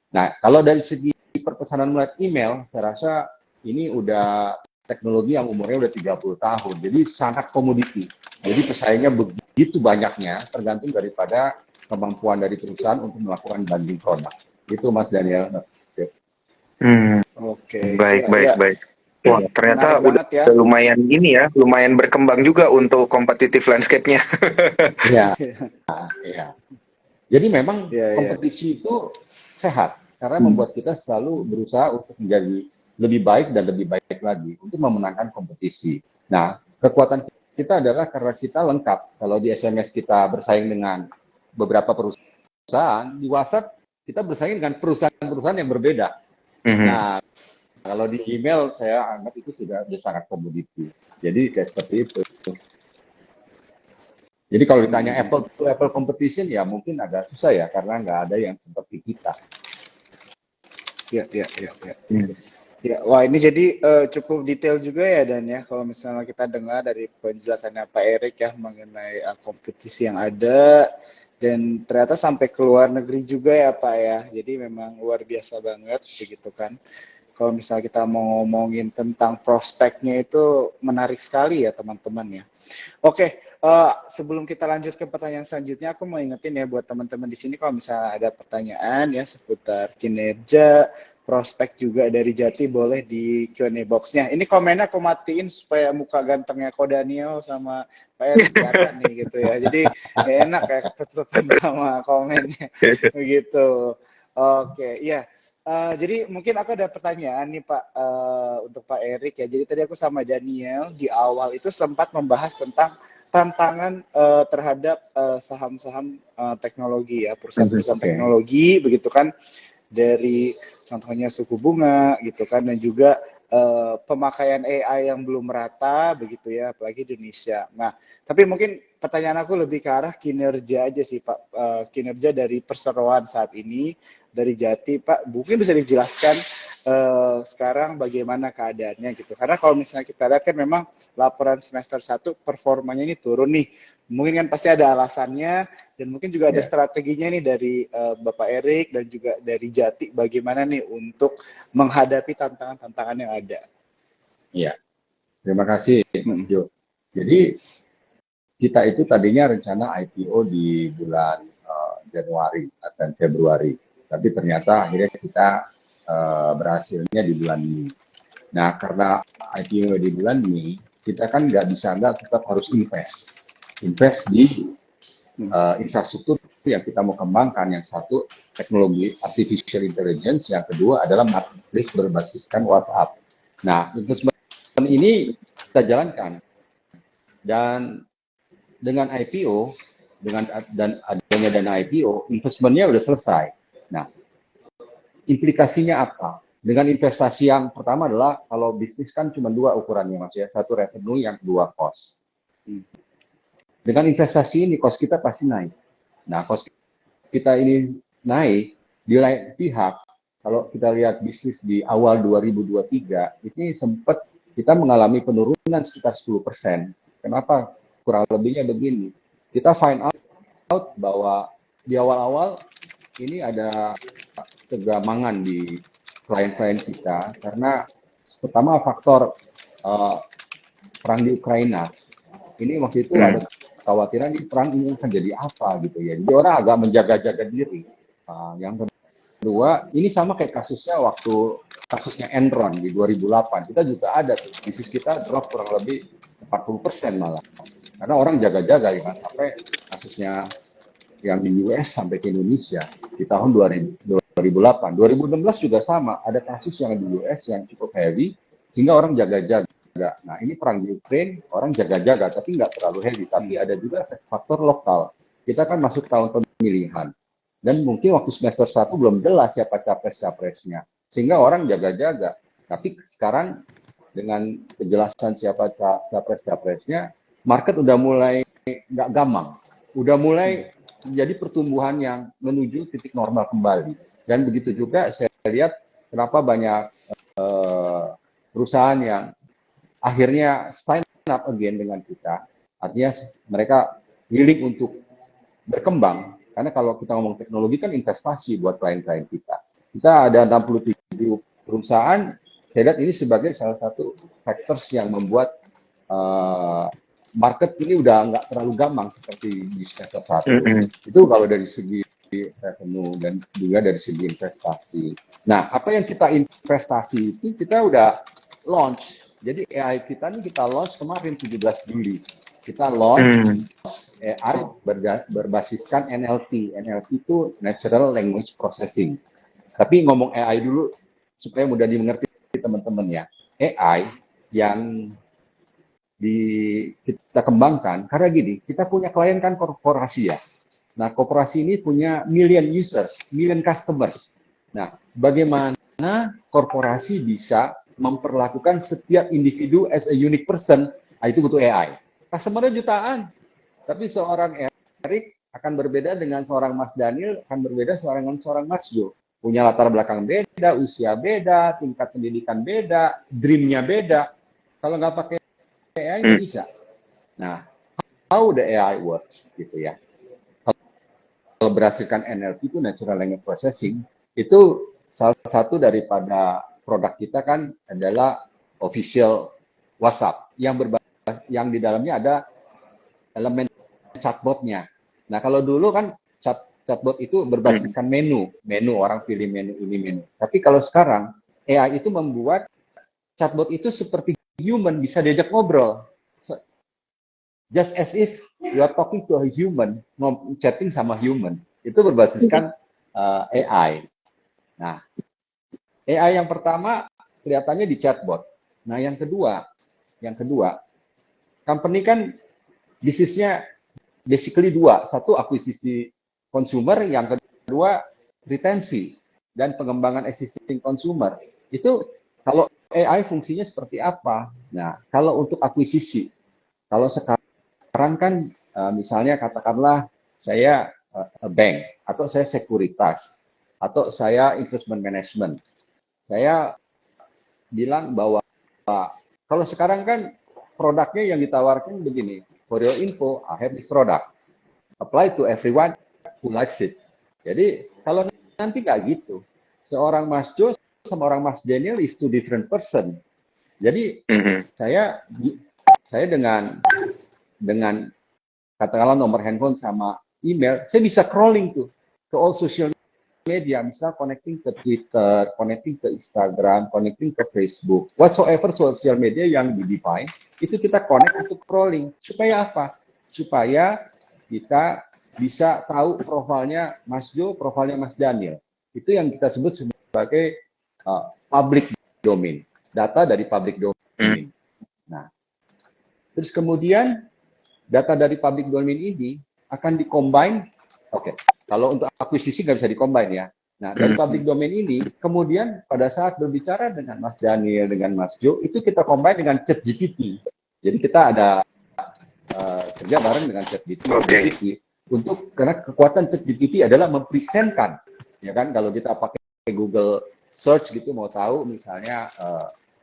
Nah, kalau dari segi perpesanan melalui email, saya rasa ini udah teknologi yang umurnya udah 30 tahun. Jadi sangat komoditi. Jadi pesaingnya begitu banyaknya, tergantung daripada kemampuan dari perusahaan untuk melakukan banding produk. Itu Mas Daniel. Hmm, Oke, baik, ya, baik, ya, baik. Wah, menarik ternyata udah banget ya. lumayan ini ya, lumayan berkembang juga untuk kompetitif landscape-nya. Iya, iya. Jadi memang Ya, ya. kompetisi itu sehat karena Hmm. membuat kita selalu berusaha untuk menjadi lebih baik dan lebih baik lagi untuk memenangkan kompetisi. Nah, kekuatan kita adalah karena kita lengkap. Kalau di SMS kita bersaing dengan beberapa perusahaan, di WhatsApp kita bersaing dengan perusahaan-perusahaan yang berbeda. Mhm. Nah, kalau di email saya anggap itu sudah sangat komoditi. Jadi kayak seperti itu. Jadi kalau ditanya Apple to Apple competition ya mungkin agak susah ya karena nggak ada yang seperti kita. Ya, ya, ya, ya. Hmm. Ya, wah ini jadi cukup detail juga ya Dan ya kalau misalnya kita dengar dari penjelasannya Pak Erik ya mengenai kompetisi yang ada dan ternyata sampai ke luar negeri juga ya Pak ya. Jadi memang luar biasa banget begitu kan. Kalau misalnya kita mau ngomongin tentang prospeknya itu menarik sekali ya teman-teman ya. Oke, sebelum kita lanjut ke pertanyaan selanjutnya, aku mau ingetin ya buat teman-teman di sini kalau misalnya ada pertanyaan ya seputar kinerja, prospek juga dari Jati boleh di Q&A box-nya. Ini komennya aku matiin supaya muka gantengnya Ko Daniel sama Pak Erik kelihatan nih gitu ya. Jadi nggak enak kayak ketutupan sama komennya begitu. Oke, iya. Jadi mungkin aku ada pertanyaan nih Pak untuk Pak Erik ya. Jadi tadi aku sama Daniel di awal itu sempat membahas tentang tantangan terhadap saham-saham teknologi ya, perusahaan-perusahaan Oke. teknologi begitu kan dari contohnya suku bunga gitu kan dan juga pemakaian AI yang belum merata begitu ya apalagi di Indonesia. Nah, tapi mungkin pertanyaan aku lebih ke arah kinerja aja sih Pak. Kinerja dari perseroan saat ini dari Jati Pak, mungkin bisa dijelaskan sekarang bagaimana keadaannya gitu. Karena kalau misalnya kita lihat kan memang laporan semester 1 performanya ini turun nih. Mungkin kan pasti ada alasannya dan mungkin juga ada Ya, strateginya nih dari Bapak Erik dan juga dari Jati bagaimana nih untuk menghadapi tantangan-tantangan yang ada. iya. Terima kasih Mas Hmm. Jo. Jadi kita itu tadinya rencana IPO di bulan Januari dan Februari, tapi ternyata akhirnya kita berhasilnya di bulan Mei. Nah, karena IPO di bulan Mei, kita kan nggak tetap harus invest di infrastruktur yang kita mau kembangkan. Yang satu teknologi artificial intelligence, yang kedua adalah marketplace berbasiskan WhatsApp. Nah, investment ini kita jalankan dan dengan IPO dan adanya dana IPO, investmentnya udah selesai. Nah, implikasinya apa? Dengan investasi yang pertama adalah kalau bisnis kan cuma dua ukurannya Mas ya, satu revenue, yang kedua cost. Dengan investasi ini cost kita pasti naik. Nah, cost kita ini naik, di lain pihak kalau kita lihat bisnis di awal 2023 ini sempat kita mengalami penurunan sekitar 10%. Kenapa? Kurang lebihnya begini. Kita find out bahwa di awal-awal ini ada kegamangan di klien-klien kita karena pertama faktor perang di Ukraina. Ini waktu itu ada Hmm. kekhawatiran di perang ini akan jadi apa gitu ya. Jadi orang agak menjaga-jaga diri. Yang kedua, ini sama kayak kasusnya Enron di 2008. Kita juga ada tuh, bisnis kita drop kurang lebih 40% malah. Karena orang jaga-jaga ya kan, sampai kasusnya yang di US sampai ke Indonesia di tahun 2008. 2016 juga sama, ada kasus yang di US yang cukup heavy, sehingga orang jaga-jaga. Nah, ini perang di Ukraine, orang jaga-jaga, tapi nggak terlalu heavy. Tapi ada juga faktor lokal. Kita kan masuk tahun pemilihan. Dan mungkin waktu semester 1 belum jelas siapa capres-capresnya. Sehingga orang jaga-jaga. Tapi sekarang dengan kejelasan siapa capres-capresnya, market udah mulai nggak gamang. Udah mulai menjadi pertumbuhan yang menuju titik normal kembali. Dan begitu juga saya lihat kenapa banyak perusahaan yang akhirnya sign up again dengan kita. Artinya mereka willing untuk berkembang. Karena kalau kita ngomong teknologi kan investasi buat klien-klien kita. Kita ada 67 perusahaan. Saya lihat ini sebagai salah satu factors yang membuat market ini udah nggak terlalu gampang seperti di semester 1. Itu kalau dari segi revenue dan juga dari segi investasi. Nah, apa yang kita investasi itu kita udah launch. Jadi AI kita ini kita launch kemarin 17 Juli. Kita launch AI berbasiskan NLP. NLP itu Natural Language Processing. Tapi ngomong AI dulu supaya mudah dimengerti teman-teman ya. AI yang kita kembangkan karena gini, kita punya klien kan korporasi ya. Nah, korporasi ini punya million users, million customers. Nah, bagaimana korporasi bisa memperlakukan setiap individu as a unique person? Nah, itu butuh AI. Customer-nya jutaan, tapi seorang Eric akan berbeda dengan seorang Mas Daniel, akan berbeda dengan seorang Mas Jo. Punya latar belakang beda, usia beda, tingkat pendidikan beda, dream-nya beda. Kalau nggak pakai AI nggak bisa. Nah, how the AI works gitu ya. Kalau berdasarkan NLP itu Natural Language Processing, itu salah satu daripada produk kita kan adalah official WhatsApp yang di dalamnya ada elemen chatbotnya. Nah, kalau dulu kan chatbot itu berbasiskan menu orang pilih menu ini menu. Tapi kalau sekarang AI itu membuat chatbot itu seperti human, bisa diajak ngobrol. Just as if you are talking to a human, chatting sama human. Itu berbasiskan AI. Nah, AI yang pertama kelihatannya di chatbot. Nah, yang kedua, company kan bisnisnya basically dua. Satu, akuisisi consumer, yang kedua, retensi dan pengembangan existing consumer. Itu kalau AI fungsinya seperti apa? Nah, kalau untuk akuisisi, kalau sekarang kan misalnya katakanlah saya bank, atau saya sekuritas, atau saya investment management. Saya bilang bahwa kalau sekarang kan produknya yang ditawarkan begini, for your info, I have this product. Apply to everyone who likes it. Jadi kalau nanti nggak gitu, seorang Mas Jo sama orang Mas Daniel is two different person. Jadi saya dengan katakanlah nomor handphone sama email, saya bisa crawling tuh ke all social media, misal connecting ke Twitter, connecting ke Instagram, connecting ke Facebook, whatsoever social media yang di-define, itu kita connect untuk crawling. Supaya apa? Supaya kita bisa tahu profilnya Mas Jo, profilnya Mas Daniel. Itu yang kita sebut sebagai public domain, data dari public domain. Nah, terus kemudian data dari public domain ini akan dikombine. Oke, kalau untuk akuisisi nggak bisa dikombine ya. Nah, dari public domain ini, kemudian pada saat berbicara dengan Mas Daniel, dengan Mas Jo, itu kita combine dengan ChatGPT. Jadi kita ada kerja bareng dengan ChatGPT untuk, karena kekuatan ChatGPT adalah mempresentkan, ya kan? Kalau kita pakai Google Search gitu, mau tahu misalnya,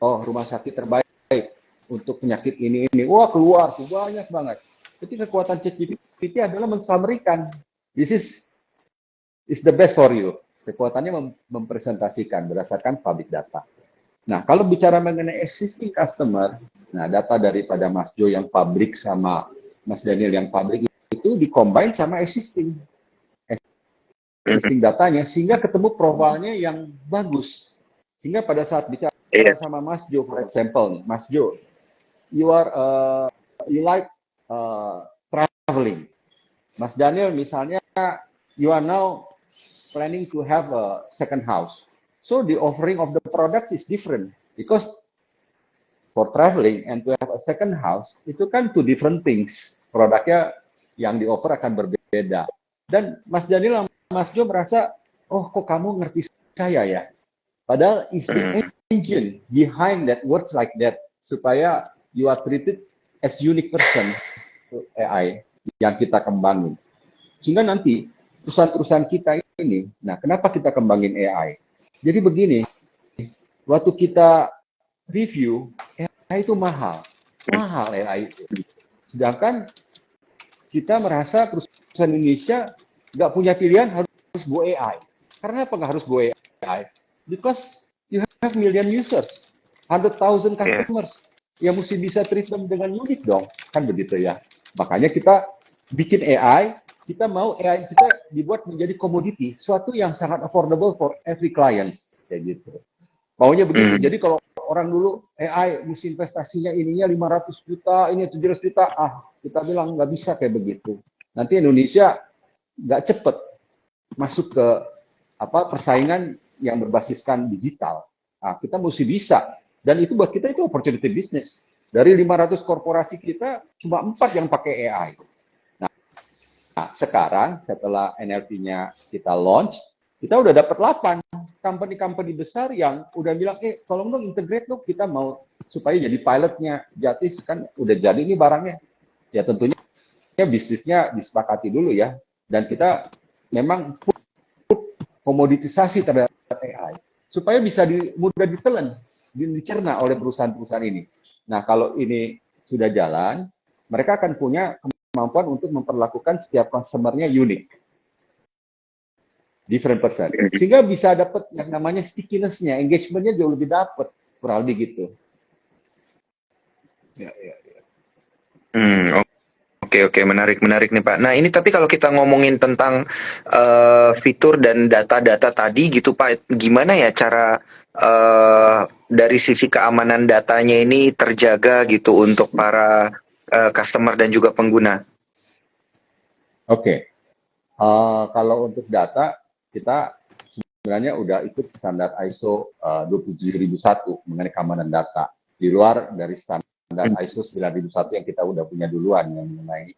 rumah sakit terbaik untuk penyakit ini, wah keluar tuh banyak banget. Jadi kekuatan ChatGPT adalah mensummarikan, this is the best for you. Kekuatannya mempresentasikan berdasarkan public data. Nah, kalau bicara mengenai existing customer, nah data daripada Mas Jo yang public sama Mas Daniel yang public itu dikombine sama existing datanya, sehingga ketemu profilnya yang bagus. Sehingga pada saat bicara sama Mas Jo, for example, Mas Jo, you like traveling. Mas Daniel misalnya, you are now planning to have a second house. So the offering of the product is different because for traveling and to have a second house itu kan two different things. Produknya yang di offer akan berbeda. Dan Mas Daniel, Mas Jo merasa, oh kok kamu ngerti saya ya? Padahal is the engine behind that words like that supaya you are treated as unique person to AI yang kita kembangin. Sehingga nanti perusahaan-perusahaan kita ini, nah kenapa kita kembangin AI? Jadi begini, waktu kita review, AI itu mahal AI itu. Sedangkan kita merasa perusahaan Indonesia nggak punya pilihan, harus go AI. Karena apa nggak harus go AI? AI? Because you have million users, 100,000 Ya. customers yang mesti bisa treat them dengan unik dong, kan begitu ya. Makanya kita bikin AI, kita mau AI kita dibuat menjadi komoditi, suatu yang sangat affordable for every client, kayak gitu. Maunya begitu. Jadi kalau orang dulu AI mesti investasinya ininya 500 juta, ini 700 juta, kita bilang nggak bisa kayak begitu. Nanti Indonesia nggak cepet masuk ke persaingan yang berbasiskan digital. Kita mesti bisa. Dan itu buat kita itu opportunity business. Dari 500 korporasi kita, cuma 4 yang pakai AI. Nah, sekarang setelah NLP-nya kita launch, kita udah dapat 8 company-company besar yang udah bilang, tolong dong integrate dong, kita mau supaya jadi pilotnya. Jatis kan udah jadi ini barangnya. Ya tentunya bisnisnya disepakati dulu ya. Dan kita memang komoditisasi terhadap AI supaya bisa mudah ditelan, dicerna oleh perusahaan-perusahaan ini. Nah, kalau ini sudah jalan, mereka akan punya kemampuan untuk memperlakukan setiap customer-nya unik, different person, sehingga bisa dapat yang namanya stickiness-nya, engagement-nya jauh lebih dapat, kurang lebih gitu. Ya. Oke, menarik nih Pak. Nah ini tapi kalau kita ngomongin tentang fitur dan data-data tadi gitu Pak, gimana ya cara dari sisi keamanan datanya ini terjaga gitu untuk para customer dan juga pengguna? Oke. Kalau untuk data, kita sebenarnya udah ikut standar ISO 27001 mengenai keamanan data. Di luar dari standar ISO 9001 yang kita udah punya duluan yang mengenai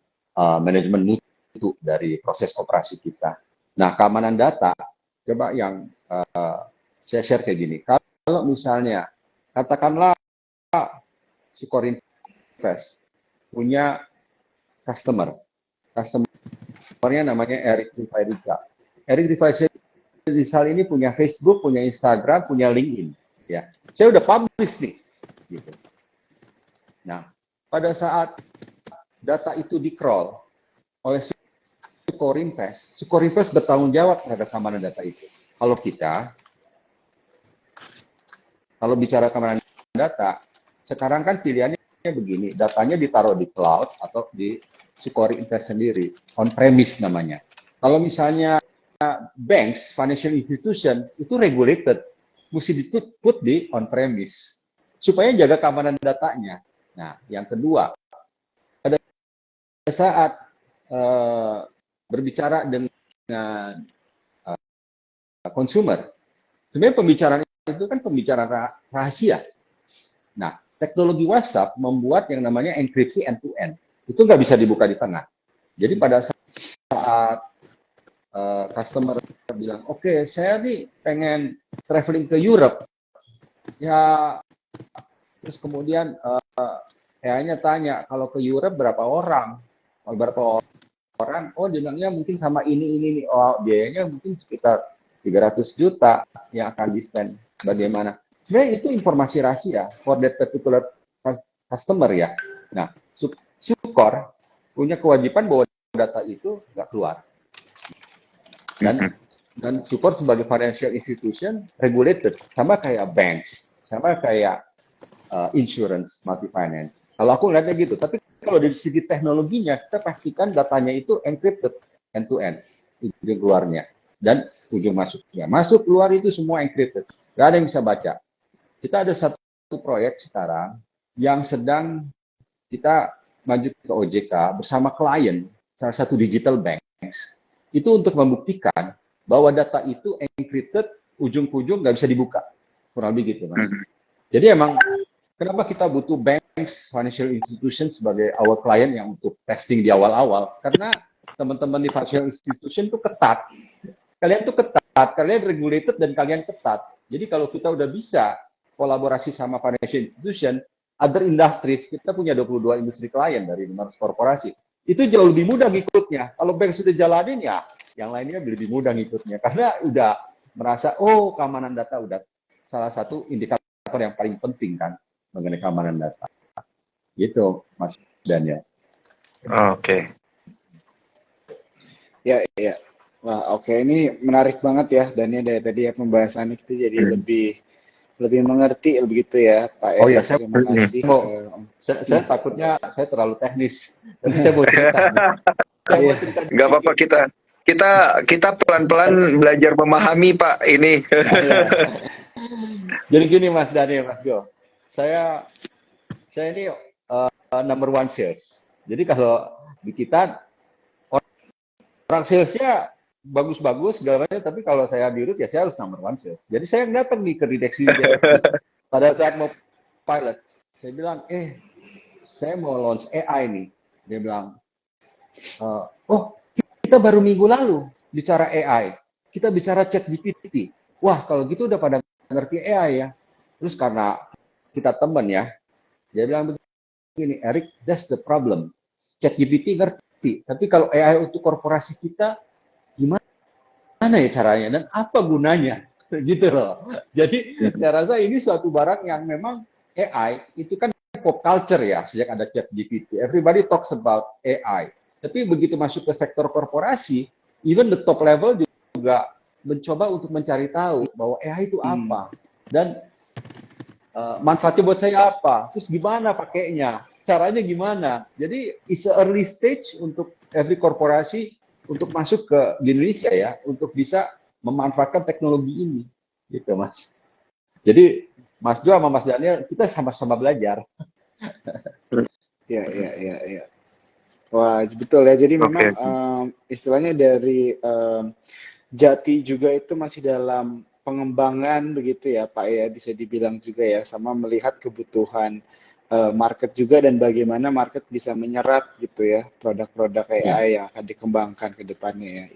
manajemen mutu dari proses operasi kita. Nah, keamanan data, coba yang saya share kayak gini. Kalau misalnya, katakanlah si Corinvest punya customernya namanya Eric Rifarizal. Eric Rifarizal ini punya Facebook, punya Instagram, punya LinkedIn. Ya, saya udah publish nih. Gitu. Nah, pada saat data itu di-crawl oleh Sukorinvest bertanggung jawab terhadap keamanan data itu. Kalau bicara keamanan data, sekarang kan pilihannya begini, datanya ditaruh di cloud atau di Sukorinvest sendiri, on-premise namanya. Kalau misalnya banks, financial institution, itu regulated, mesti put di on-premise, supaya jaga keamanan datanya. Nah, yang kedua, pada saat berbicara dengan consumer, sebenarnya pembicaraan itu kan pembicaraan rahasia. Nah, teknologi WhatsApp membuat yang namanya enkripsi end-to-end. Itu nggak bisa dibuka di tengah. Jadi pada saat customer bilang, oke, saya nih pengen traveling ke Europe, ya terus kemudian AI-nya tanya, kalau ke Europe berapa orang? Kalau berapa orang? Oh, dia bilangnya mungkin sama ini. Oh, biayanya mungkin sekitar 300 juta yang akan di-spend. Bagaimana? Sebenarnya itu informasi rahasia for that particular customer ya. Nah, Sukor punya kewajiban bahwa data itu nggak keluar. Dan Sukor sebagai financial institution regulated, sama kayak banks, sama kayak insurance, multi finance. Kalau aku ngeliatnya gitu, tapi kalau dari segi teknologinya, kita pastikan datanya itu encrypted end to end, ujung keluarnya dan ujung masuknya. Masuk keluar itu semua encrypted, nggak ada yang bisa baca. Kita ada satu proyek sekarang yang sedang kita maju ke OJK bersama klien, salah satu digital banks, itu untuk membuktikan bahwa data itu encrypted, ujung ke ujung nggak bisa dibuka. Kurang lebih gitu, Mas. Jadi emang kenapa kita butuh banks, financial institution sebagai our client yang untuk testing di awal-awal? Karena teman-teman di financial institution itu ketat. Kalian tuh ketat, kalian regulated dan kalian ketat. Jadi kalau kita udah bisa kolaborasi sama financial institution, other industries, kita punya 22 industri klien dari 500 korporasi. Itu jauh lebih mudah ngikutnya. Kalau bank sudah jalanin ya, yang lainnya lebih mudah ngikutnya. Karena udah merasa, oh keamanan data udah salah satu indikator yang paling penting kan mengenai keamanan data. Gitu, Mas Dan ya. Oke. Ya. Wah, oke, ini menarik banget ya, dan ya dari tadi ya pembahasannya kita jadi lebih lebih mengerti begitu ya, Pak Oh ya, Erik. Terima kasih. saya takutnya saya terlalu teknis, tapi saya mau cerita nih. Saya Iya, mau cerita Nggak apa-apa, dikit. kita kita kita pelan-pelan belajar memahami Pak ini. iya, Jadi gini Mas Daniel, Mas Jo, saya saya ini number one sales. Jadi kalau di kita orang salesnya bagus-bagus segala macam, tapi kalau saya di root ya saya harus number one sales. Jadi saya datang nih ke direksi pada saat mau pilot, saya bilang, saya mau launch AI nih. Dia bilang, oh kita baru minggu lalu bicara AI, kita bicara chat GPT. Wah kalau gitu udah pada ngerti AI ya. Terus karena kita teman ya, dia bilang begini, Eric, that's the problem. Chat GPT ngerti, tapi kalau AI untuk korporasi kita, gimana ya caranya dan apa gunanya? Gitu loh. Jadi saya rasa ini suatu barang yang memang AI itu kan pop culture ya, sejak ada chat GPT. Everybody talks about AI. Tapi begitu masuk ke sektor korporasi, even the top level juga mencoba untuk mencari tahu bahwa AI itu apa dan manfaatnya buat saya apa, terus gimana pakainya, caranya gimana. Jadi it's a early stage untuk every korporasi untuk masuk ke di Indonesia ya, untuk bisa memanfaatkan teknologi ini, gitu Mas. Jadi Mas Jo sama Mas Daniel kita sama-sama belajar. iya, iya, iya, iya. Wah, betul ya. Jadi memang Oke. istilahnya dari Jati juga itu masih dalam pengembangan begitu ya, Pak ya, bisa dibilang juga ya, sama melihat kebutuhan market juga dan bagaimana market bisa menyerap gitu ya produk-produk Ya, AI yang akan dikembangkan ke depannya ya.